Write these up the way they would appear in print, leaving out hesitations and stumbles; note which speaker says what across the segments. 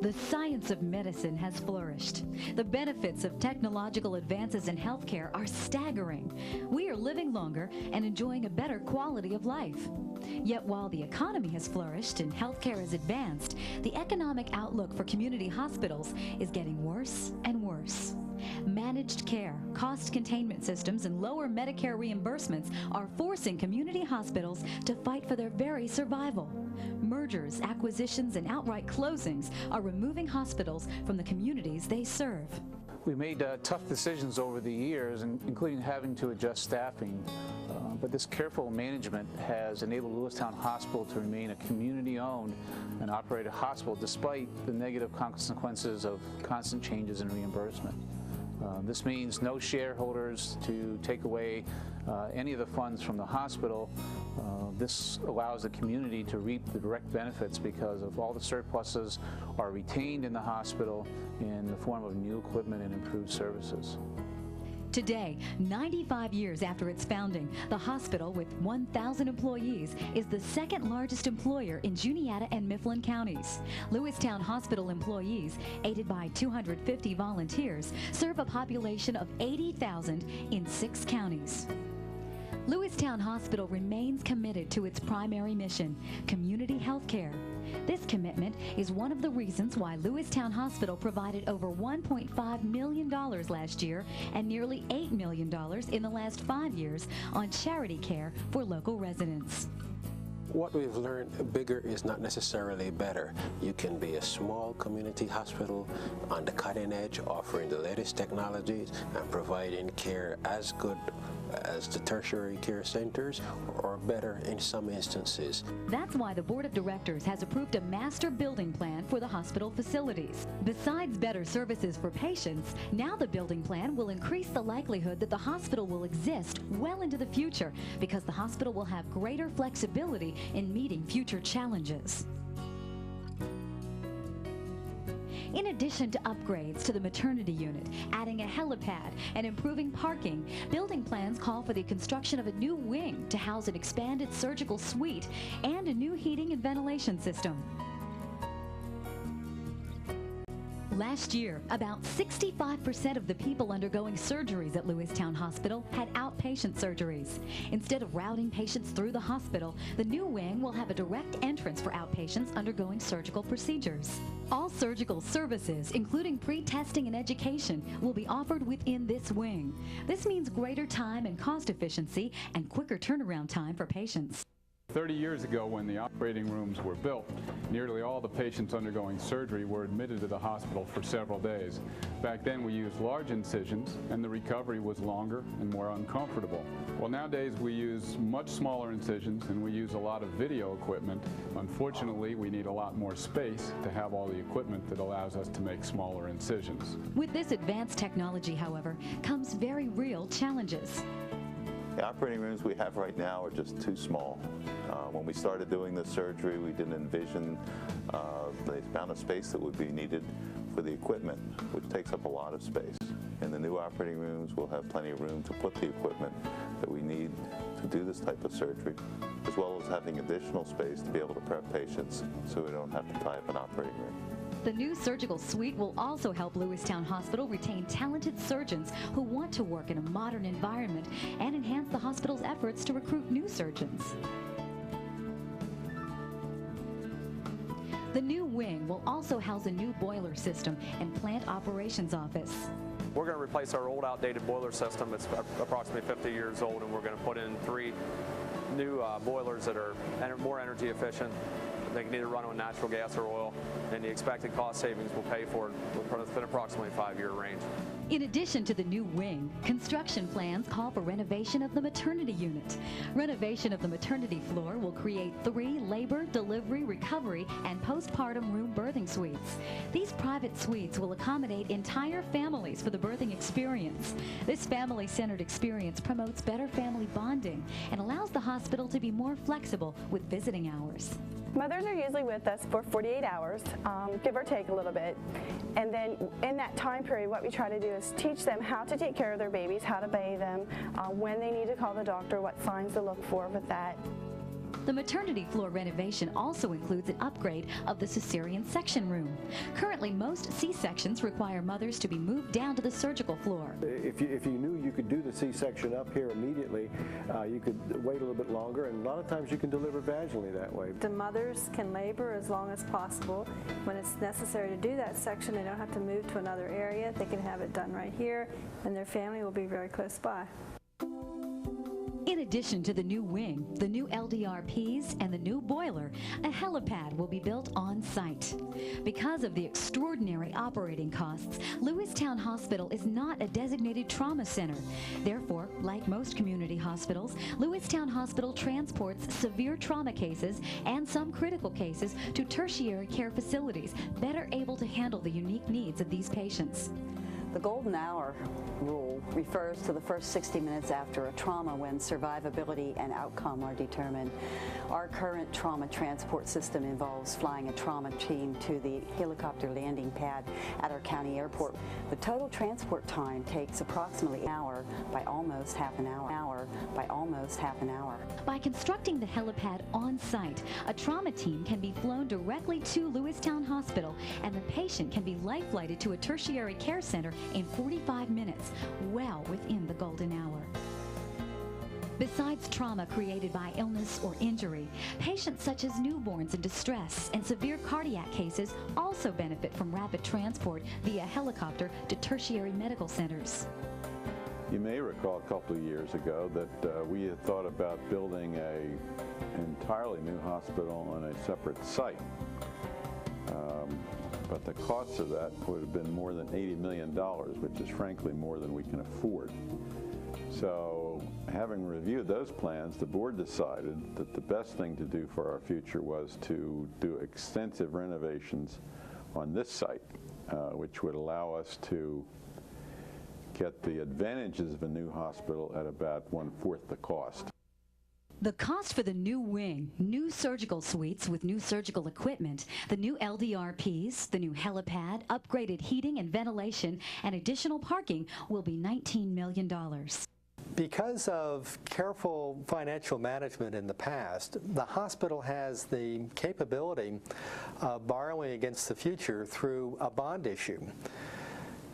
Speaker 1: The science of medicine has flourished. The benefits of technological advances in healthcare are staggering. We are living longer and enjoying a better quality of life. Yet while the economy has flourished and healthcare has advanced, the economic outlook for community hospitals is getting worse and worse. Managed care, cost containment systems, and lower Medicare reimbursements are forcing community hospitals to fight for their very survival. Mergers, acquisitions, and outright closings are removing hospitals from the communities they serve.
Speaker 2: We made tough decisions over the years, including having to adjust staffing. But this careful management has enabled Lewistown Hospital to remain a community-owned and operated hospital despite the negative consequences of constant changes in reimbursement. This means no shareholders to take away any of the funds from the hospital. This allows the community to reap the direct benefits because of all the surpluses are retained in the hospital in the form of new equipment and improved services.
Speaker 1: Today, 95 years after its founding, the hospital, with 1,000 employees, is the second largest employer in Juniata and Mifflin counties. Lewistown Hospital employees, aided by 250 volunteers, serve a population of 80,000 in 6 counties. Lewistown Hospital remains committed to its primary mission, community health care. This commitment is one of the reasons why Lewistown Hospital provided over $1.5 million last year and nearly $8 million in the last 5 years on charity care for local residents.
Speaker 3: What we've learned, bigger is not necessarily better. You can be a small community hospital on the cutting edge, offering the latest technologies and providing care as good as the tertiary care centers, or better in some instances.
Speaker 1: That's why the Board of Directors has approved a master building plan for the hospital facilities. Besides better services for patients, now the building plan will increase the likelihood that the hospital will exist well into the future because the hospital will have greater flexibility in meeting future challenges. In addition to upgrades to the maternity unit, adding a helipad, and improving parking, building plans call for the construction of a new wing to house an expanded surgical suite and a new heating and ventilation system. Last year, about 65% of the people undergoing surgeries at Lewistown Hospital had outpatient surgeries. Instead of routing patients through the hospital, the new wing will have a direct entrance for outpatients undergoing surgical procedures. All surgical services, including pre-testing and education, will be offered within this wing. This means greater time and cost efficiency and quicker turnaround time for patients.
Speaker 4: 30 years ago, when the operating rooms were built, nearly all the patients undergoing surgery were admitted to the hospital for several days. Back then, we used large incisions, and the recovery was longer and more uncomfortable. Well, nowadays, we use much smaller incisions, and we use a lot of video equipment. Unfortunately, we need a lot more space to have all the equipment that allows us to make smaller incisions.
Speaker 1: With this advanced technology, however, comes very real challenges.
Speaker 5: The operating rooms we have right now are just too small. When we started doing the surgery, we didn't envision the amount of space that would be needed for the equipment, which takes up a lot of space. In the new operating rooms, we'll have plenty of room to put the equipment that we need to do this type of surgery, as well as having additional space to be able to prep patients so we don't have to tie up an operating room.
Speaker 1: The new surgical suite will also help Lewistown Hospital retain talented surgeons who want to work in a modern environment and enhance the hospital's efforts to recruit new surgeons. The new wing will also house a new boiler system and plant operations office.
Speaker 6: We're going to replace our old outdated boiler system. It's approximately 50 years old, and we're going to put in 3 new boilers that are more energy efficient. They can either run on natural gas or oil, and the expected cost savings will pay for it within approximately a 5-year range.
Speaker 1: In addition to the new wing, construction plans call for renovation of the maternity unit. Renovation of the maternity floor will create 3 labor, delivery, recovery, and postpartum room birthing suites. These private suites will accommodate entire families for the birthing experience. This family-centered experience promotes better family bonding and allows the hospital to be more flexible with visiting hours.
Speaker 7: Mothers are usually with us for 48 hours, give or take a little bit. And then in that time period, what we try to do is teach them how to take care of their babies, how to bathe them, when they need to call the doctor, what signs to look for with that.
Speaker 1: The maternity floor renovation also includes an upgrade of the cesarean section room. Currently, most C-sections require mothers to be moved down to the surgical floor.
Speaker 8: If you knew you could do the C-section up here immediately, you could wait a little bit longer, and a lot of times you can deliver vaginally that way.
Speaker 9: The mothers can labor as long as possible. When it's necessary to do that section, they don't have to move to another area. They can have it done right here, and their family will be very close by.
Speaker 1: In addition to the new wing, the new LDRPs, and the new boiler, a helipad will be built on site. Because of the extraordinary operating costs, Lewistown Hospital is not a designated trauma center. Therefore, like most community hospitals, Lewistown Hospital transports severe trauma cases and some critical cases to tertiary care facilities, better able to handle the unique needs of these patients.
Speaker 10: The golden hour rule refers to the first 60 minutes after a trauma when survivability and outcome are determined. Our current trauma transport system involves flying a trauma team to the helicopter landing pad at our county airport. The total transport time takes approximately an hour by almost half an hour.
Speaker 1: By constructing the helipad on site, a trauma team can be flown directly to Lewistown Hospital, and the patient can be life-flighted to a tertiary care center in 45 minutes, well within the golden hour. Besides trauma created by illness or injury, patients such as newborns in distress and severe cardiac cases also benefit from rapid transport via helicopter to tertiary medical centers.
Speaker 11: You may recall a couple of years ago that we had thought about building an entirely new hospital on a separate site. But the cost of that would have been more than $80 million, which is frankly more than we can afford. So having reviewed those plans, the board decided that the best thing to do for our future was to do extensive renovations on this site, which would allow us to get the advantages of a new hospital at about 1/4 the cost.
Speaker 1: The cost for the new wing, new surgical suites with new surgical equipment, the new LDRPs, the new helipad, upgraded heating and ventilation, and additional parking will be $19 million.
Speaker 12: Because of careful financial management in the past, the hospital has the capability of borrowing against the future through a bond issue.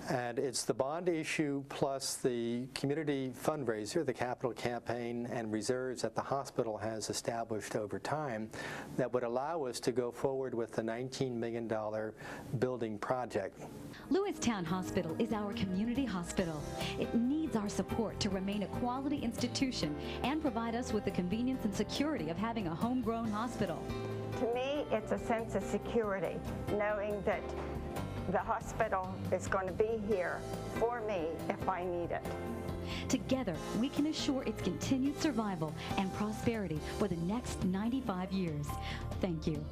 Speaker 12: And it's the bond issue plus the community fundraiser, the capital campaign, and reserves that the hospital has established over time that would allow us to go forward with the $19 million building project.
Speaker 1: Lewistown Hospital is our community hospital. It needs our support to remain a quality institution and provide us with the convenience and security of having a homegrown hospital.
Speaker 13: To me, it's a sense of security, knowing that the hospital is going to be here for me if I need it.
Speaker 1: Together, we can assure its continued survival and prosperity for the next 95 years. Thank you.